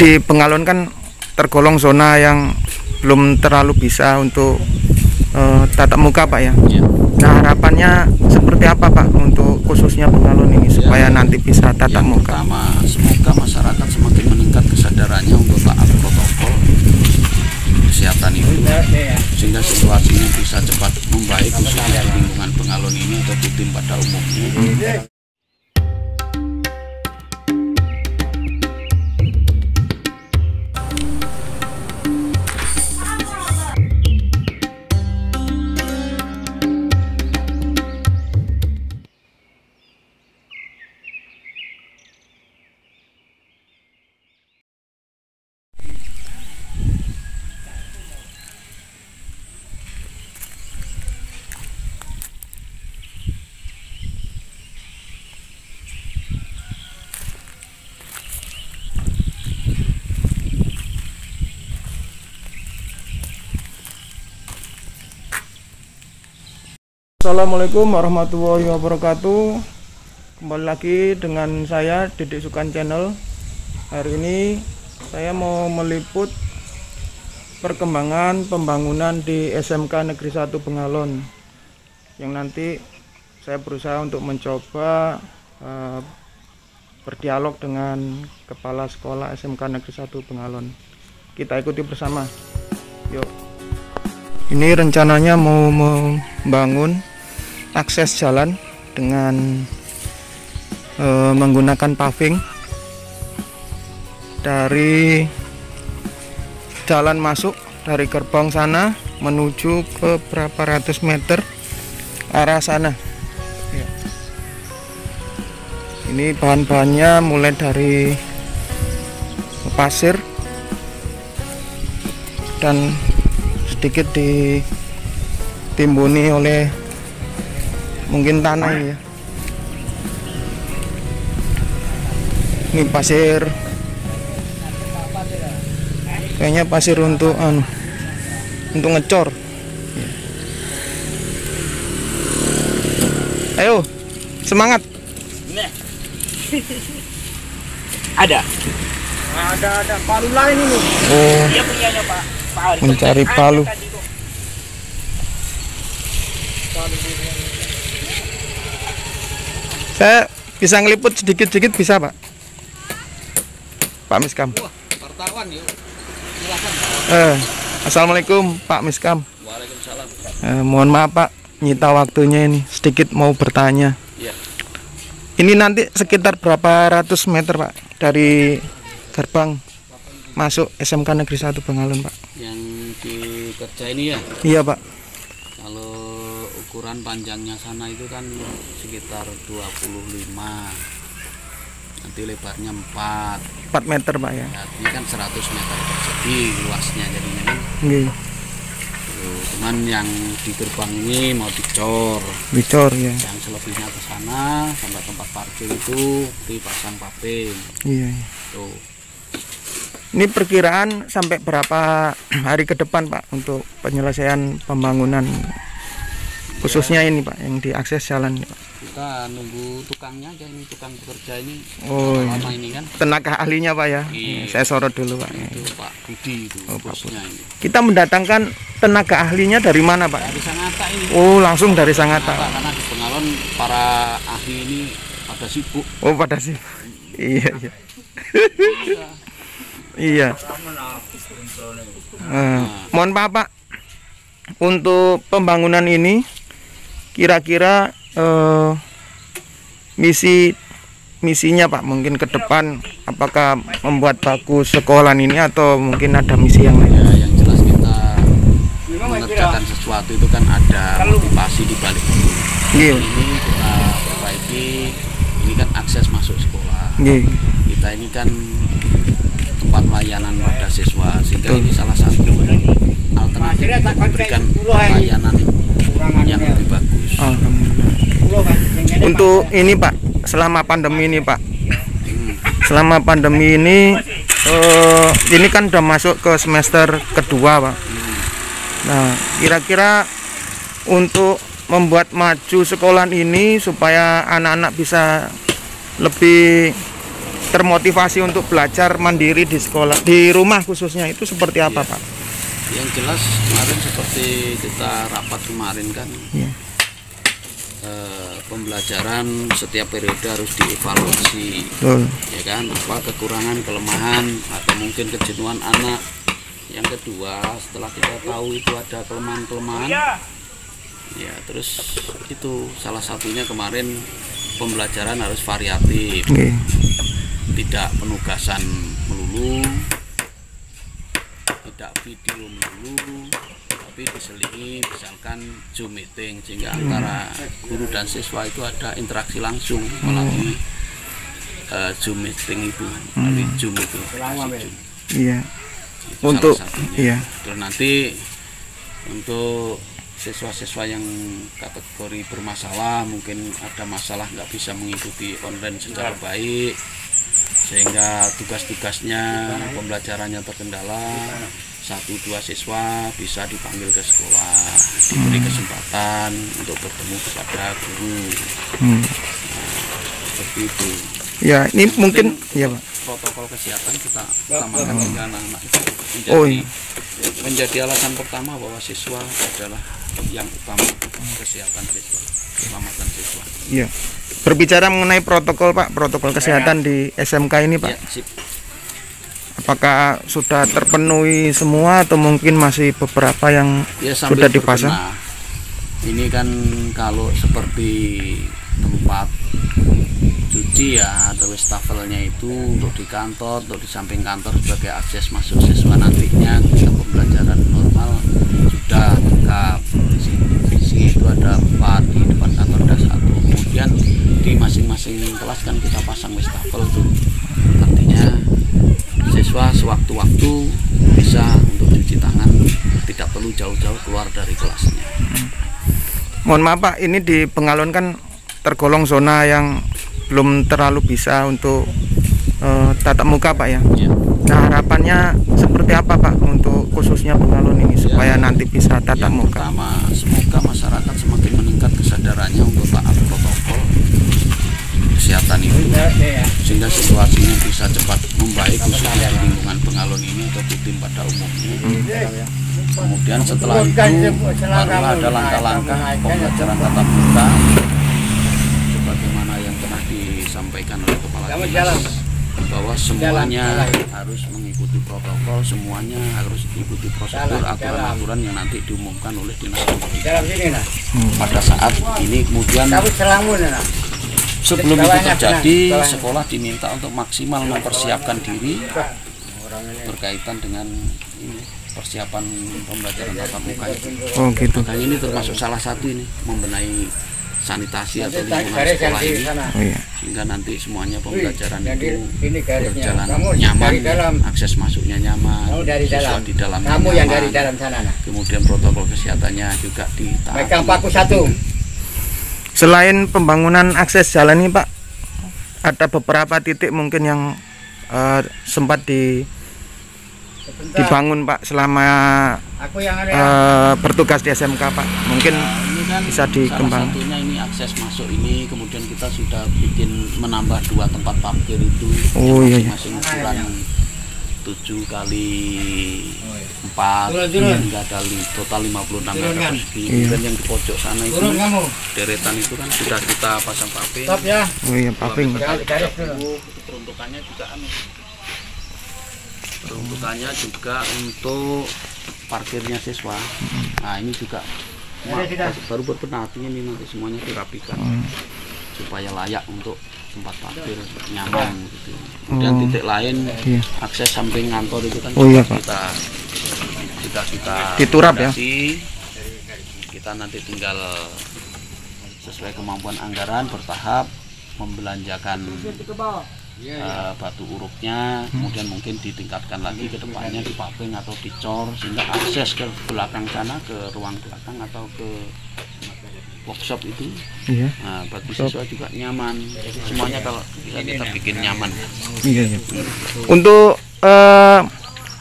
Di Bengalon kan tergolong zona yang belum terlalu bisa untuk tatap muka Pak ya. Nah harapannya seperti apa Pak untuk khususnya Bengalon ini supaya nanti bisa tatap muka? Pertama, semoga masyarakat semakin meningkat kesadarannya untuk taat protokol kesehatan itu, sehingga situasinya bisa cepat membaik khususnya di lingkungan Bengalon ini atau Butim pada umumnya. Assalamualaikum warahmatullahi wabarakatuh. Kembali lagi dengan saya Didik Sukan Channel. Hari ini saya mau meliput perkembangan pembangunan di SMK Negeri 1 Bengalon, yang nanti saya berusaha untuk mencoba berdialog dengan Kepala Sekolah SMK Negeri 1 Bengalon. Kita ikuti bersama. Yuk. Ini rencananya mau membangun akses jalan dengan menggunakan paving dari jalan masuk dari gerbang sana menuju ke berapa ratus meter arah sana ya. Ini bahan-bahannya mulai dari pasir dan sedikit ditimbuni oleh mungkin tanah ya. Ini pasir, kayaknya pasir untuk ngecor. Ayo, semangat. Ada palu lain ini. Oh, Dia punyanya Pak Ari. Mencari palu. Saya bisa ngeliput sedikit-sedikit bisa Pak? Pak Miskam. Wartawan yuk. Assalamualaikum Pak Miskam. Waalaikumsalam. Mohon maaf Pak, nyita waktunya ini sedikit mau bertanya. Ya. Ini nanti sekitar berapa ratus meter Pak dari gerbang masuk SMK Negeri 1 Bengalon Pak? Yang dikerja ini ya? Iya Pak. Kalau ukuran panjangnya sana itu kan sekitar 25, nanti lebarnya 4 meter Pak ya. Ini kan 100 meter persegi luasnya jadinya kan. Cuman yang di gerbang ini mau dicor ya. Yang selebihnya ke sana sampai tempat parkir itu dipasang paving. Iya. Tuh. Ini perkiraan sampai berapa hari ke depan Pak untuk penyelesaian pembangunan khususnya ini Pak yang diakses jalan Pak? Kita nunggu tukangnya aja, ini tukang bekerja ini. Oh, lama ini kan tenaga ahlinya Pak ya. Iya. Saya sorot dulu Pak. Itu Pak Budi itu. Pak Budi. Ini. Kita mendatangkan tenaga ahlinya dari mana Pak? Dari Sangatta ini. Oh, langsung dari Sangatta. Karena di Bengalon para ahli ini pada sibuk. Oh, pada sih. Iya. Iya. Mohon maaf Pak, untuk pembangunan ini kira-kira misinya Pak mungkin ke depan apakah membuat bagus sekolah ini atau mungkin ada misi yang lain? Ya, yang jelas kita mengerjakan sesuatu itu kan ada motivasi di balik itu. Iya. Ini kita perbaiki, ini kan akses masuk sekolah. Iya. Kita ini kan tempat layanan pada siswa, sehingga ini salah satu alternatif untuk memberikan layanan yang lebih bagus. Alhamdulillah. Untuk ini Pak, selama pandemi ini Pak, selama pandemi ini kan udah masuk ke semester kedua Pak. Nah, kira-kira untuk membuat maju sekolah ini supaya anak-anak bisa lebih termotivasi untuk belajar mandiri di sekolah, di rumah khususnya, itu seperti apa, Pak? Yang jelas kemarin seperti kita rapat kemarin kan, pembelajaran setiap periode harus dievaluasi, ya kan, apa kekurangan, kelemahan, atau mungkin kejenuhan anak. Yang kedua, setelah kita tahu itu ada kelemahan-kelemahan, ya terus itu salah satunya kemarin pembelajaran harus variatif, tidak penugasan melulu, tidak video melulu, tapi diselingi misalkan Zoom meeting, sehingga antara guru dan siswa itu ada interaksi langsung melalui Zoom meeting itu, melalui Zoom itu. Iya. Itu Untuk Terus nanti untuk siswa-siswa yang kategori bermasalah, mungkin ada masalah nggak bisa mengikuti online secara baik, sehingga tugas-tugasnya, pembelajarannya terkendala, 1-2 siswa bisa dipanggil ke sekolah, diberi kesempatan untuk bertemu kepada guru. Nah, seperti itu. Ya, ini mungkin ya, Pak. Protokol kesehatan kita utamakan dengan anak-anak itu menjadi alasan pertama bahwa siswa adalah yang utama, kesehatan siswa, keselamatan siswa. Iya. Berbicara mengenai protokol, Pak, protokol kesehatan di SMK ini, Pak. Ya, sip. Apakah sudah terpenuhi semua atau mungkin masih beberapa yang sudah dipasang? Ini kan kalau seperti tempat cuci ya atau wastafelnya itu untuk di kantor, untuk di samping kantor sebagai akses masuk siswa nantinya ke pembelajaran normal sudah lengkap. Di sini itu ada 4, di depan kantor ada 1. Kemudian di masing-masing kelas kan kita pasang wastafel tuh. Artinya siswa sewaktu-waktu bisa untuk cuci tangan, tidak perlu jauh-jauh keluar dari kelasnya. Mohon maaf, Pak, ini di Pengalon kan tergolong zona yang belum terlalu bisa untuk tatap muka, Pak, ya. Nah, harapannya seperti apa, Pak, untuk khususnya Pengalon ini supaya nanti bisa tatap muka? Pertama, semoga masyarakat semakin meningkat kesadarannya untuk taat protokol kesehatan itu, sehingga situasinya bisa cepat membaik khususnya di lingkungan Pengalon ini atau Butim pada umumnya. Kemudian setelah itu barulah ada langkah-langkah pembelajaran tatap muka sebagaimana yang telah disampaikan oleh Kepala Dinas, bahwa semuanya harus mengikuti protokol, semuanya harus ikuti prosedur, aturan-aturan yang nanti diumumkan oleh Dinas Pendidikan. Pada saat ini kemudian sebelum itu terjadi, sekolah diminta untuk maksimal mempersiapkan diri berkaitan dengan ini, persiapan pembelajaran tatap muka itu. Oh, gitu. Makanya ini termasuk salah satu ini, membenahi sanitasi atau lingkungan sekolah ini, sehingga nanti semuanya pembelajaran itu berjalan nyaman, akses masuknya nyaman, siswa di dalamnya nyaman, kemudian protokol kesehatannya juga ditaati. Selain pembangunan akses jalan ini, Pak, ada beberapa titik mungkin yang sempat dibangun, Pak, selama bertugas di SMK, Pak. Mungkin bisa dikembangkan. Salah satunya ini akses masuk ini, kemudian kita sudah bikin menambah 2 tempat parkir itu, masing-masing ukuran 7 kali 4, hingga ada total 56 meter persegi. Kemudian yang di pojok sana itu deretan itu kan sudah kita pasang paving. Paving. Peruntukannya juga untuk parkirnya siswa. Nah, ini juga baru berpenatinya, ini nanti semuanya dirapikan supaya layak untuk tempat parkir nyaman gitu. Kemudian titik lain akses samping kantor itu kan kita diturap ya. Kita nanti tinggal sesuai kemampuan anggaran bertahap membelanjakan batu urupnya, kemudian mungkin ditingkatkan lagi ke depannya di paving atau dicor, sehingga akses ke belakang sana, ke ruang belakang atau ke workshop itu, nah, bagi siswa juga nyaman. Semuanya kalau bisa kita bikin nyaman. Untuk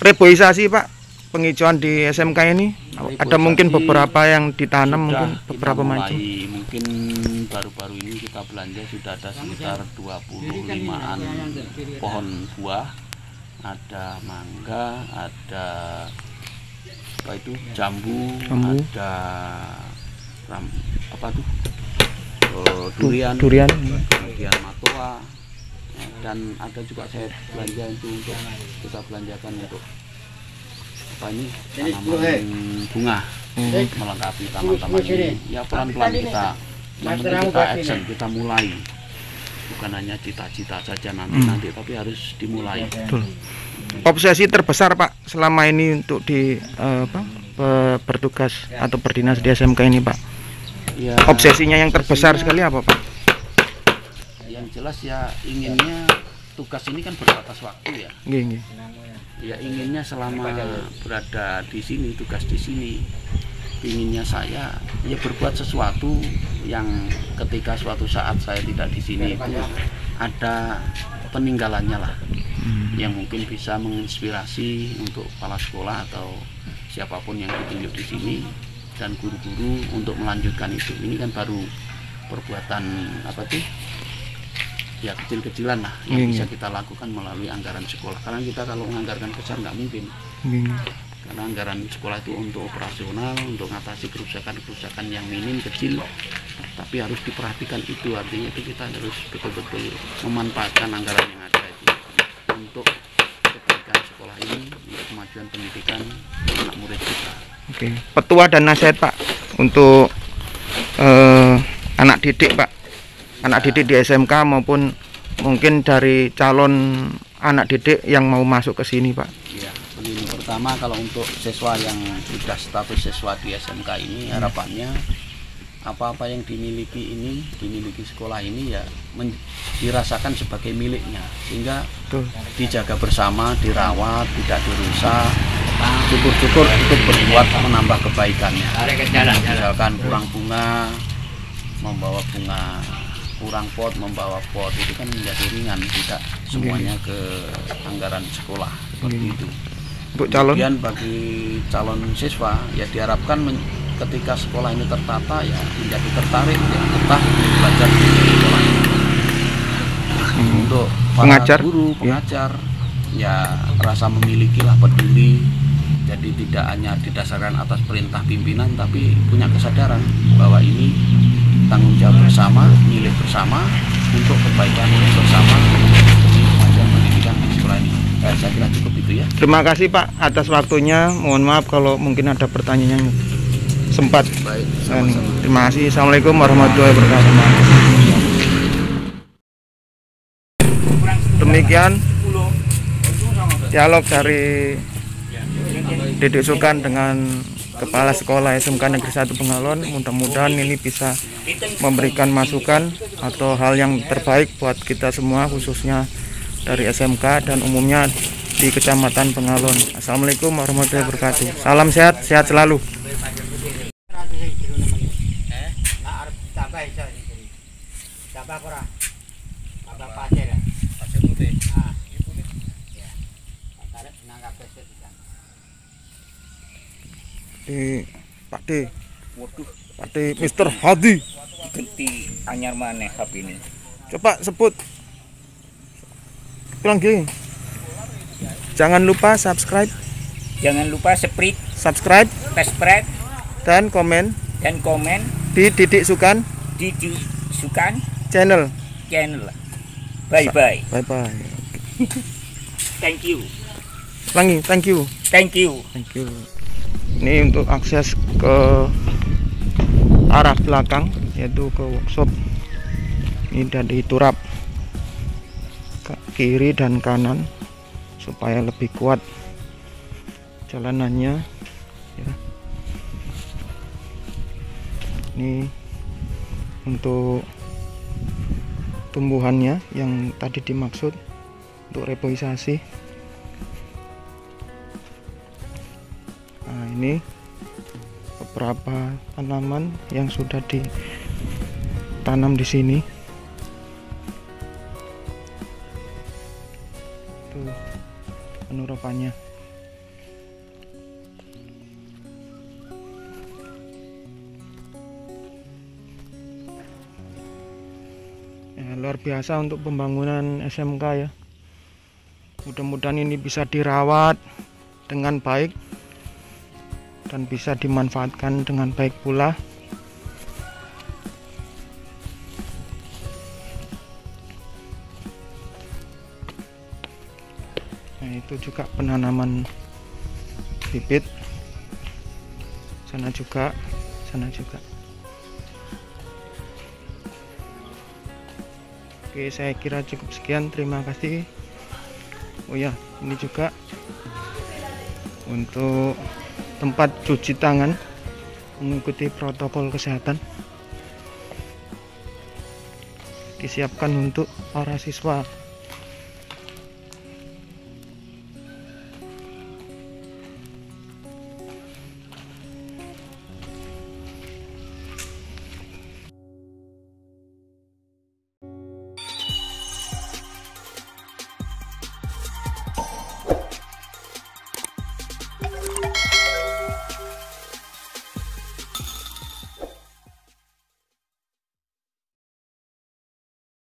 reboisasi, Pak, penghijauan di SMK ini ada mungkin beberapa yang ditanam, mungkin beberapa macam. Mungkin baru-baru ini kita belanja sudah ada sekitar 25-an pohon buah, ada mangga, ada apa itu jambu. Ada durian, kemudian matoa, dan ada juga saya belanja itu untuk kita belanjakan untuk apa ini, tanaman bunga melengkapi taman-taman ini. Ya pelan-pelan kita, yang penting kita action, kita mulai, bukan hanya cita-cita saja nanti tapi harus dimulai. Obsesi terbesar Pak selama ini untuk di bertugas atau berdinas di SMK ini Pak, Ya, obsesinya yang terbesar sekali apa Pak? Yang jelas ya inginnya, tugas ini kan berbatas waktu ya. Nggih. Ya inginnya selama berada di sini, tugas di sini, inginnya saya ya berbuat sesuatu yang ketika suatu saat saya tidak di sini itu ada peninggalannya lah, yang mungkin bisa menginspirasi untuk kepala sekolah atau siapapun yang ditunjuk di sini dan guru-guru untuk melanjutkan itu. Ini kan baru perbuatan apa tuh? Ya kecil-kecilan lah yang bisa kita lakukan melalui anggaran sekolah. Karena kita kalau menganggarkan besar nggak mungkin. Karena anggaran sekolah itu untuk operasional, untuk mengatasi kerusakan-kerusakan yang minim kecil, tapi harus diperhatikan itu. Artinya itu kita harus betul-betul memanfaatkan anggaran yang ada itu untuk kebaikan sekolah ini, untuk kemajuan pendidikan anak murid kita. Oke. Petua dan nasihat Pak untuk anak didik Pak, anak didik di SMK maupun mungkin dari calon anak didik yang mau masuk ke sini Pak. Ya, begini, pertama kalau untuk siswa yang sudah status siswa di SMK ini, harapannya apa-apa yang dimiliki sekolah ini ya dirasakan sebagai miliknya, sehingga dijaga bersama, dirawat, tidak dirusak. Syukur-syukur ikut berbuat menambah kebaikannya. Misalkan kurang bunga, membawa bunga, kurang pot, membawa pot, itu kan menjadi ringan, tidak semuanya ke anggaran sekolah seperti itu. Untuk calon, kemudian bagi calon siswa ya diharapkan ketika sekolah ini tertata ya menjadi tertarik, menjadi betah belajar di sekolah ini. Untuk para pengajar, guru, pengajar ya rasa memilikilah, peduli. Jadi tidak hanya didasarkan atas perintah pimpinan, tapi punya kesadaran bahwa ini tanggung jawab bersama, milik bersama untuk kebaikan bersama demi kemajuan pendidikan di sekolah ini. Saya kira cukup itu ya. terima kasih Pak atas waktunya. Mohon maaf kalau mungkin ada pertanyaan yang sempat. Baik, sama-sama. Terima kasih. Assalamualaikum warahmatullahi wabarakatuh. Demikian dialog dari Didik Sukan dengan Kepala Sekolah SMK Negeri 1 Bengalon. Mudah-mudahan ini bisa memberikan masukan atau hal yang terbaik buat kita semua, khususnya dari SMK dan umumnya di Kecamatan Bengalon. Assalamualaikum warahmatullahi wabarakatuh. Salam sehat, sehat selalu. Pak D, Pak D, Mr. Hadi. Ganti anyar maneh HP ini. Coba sebut. Pulang gini. Jangan lupa subscribe, Jangan lupa subscribe subscribe dan komen dan komen di Didik Sukan di Sukan channel. channel. Bye bye. Bye bye. Thank you. Ulangi, thank you. Thank you. Thank you. Ini untuk akses ke arah belakang, yaitu ke workshop. Ini dari turap ke kiri dan kanan supaya lebih kuat jalanannya ya. Ini untuk tumbuhannya yang tadi dimaksud untuk reboisasi. Nah, ini beberapa tanaman yang sudah ditanam di sini. Tuh penurapannya. luar biasa untuk pembangunan SMK ya. Mudah-mudahan ini bisa dirawat dengan baik dan bisa dimanfaatkan dengan baik pula. Nah, itu juga penanaman bibit. Sana juga, sana juga. Oke, saya kira cukup sekian. Terima kasih. Oh ya, ini juga untuk tempat cuci tangan, mengikuti protokol kesehatan, disiapkan untuk para siswa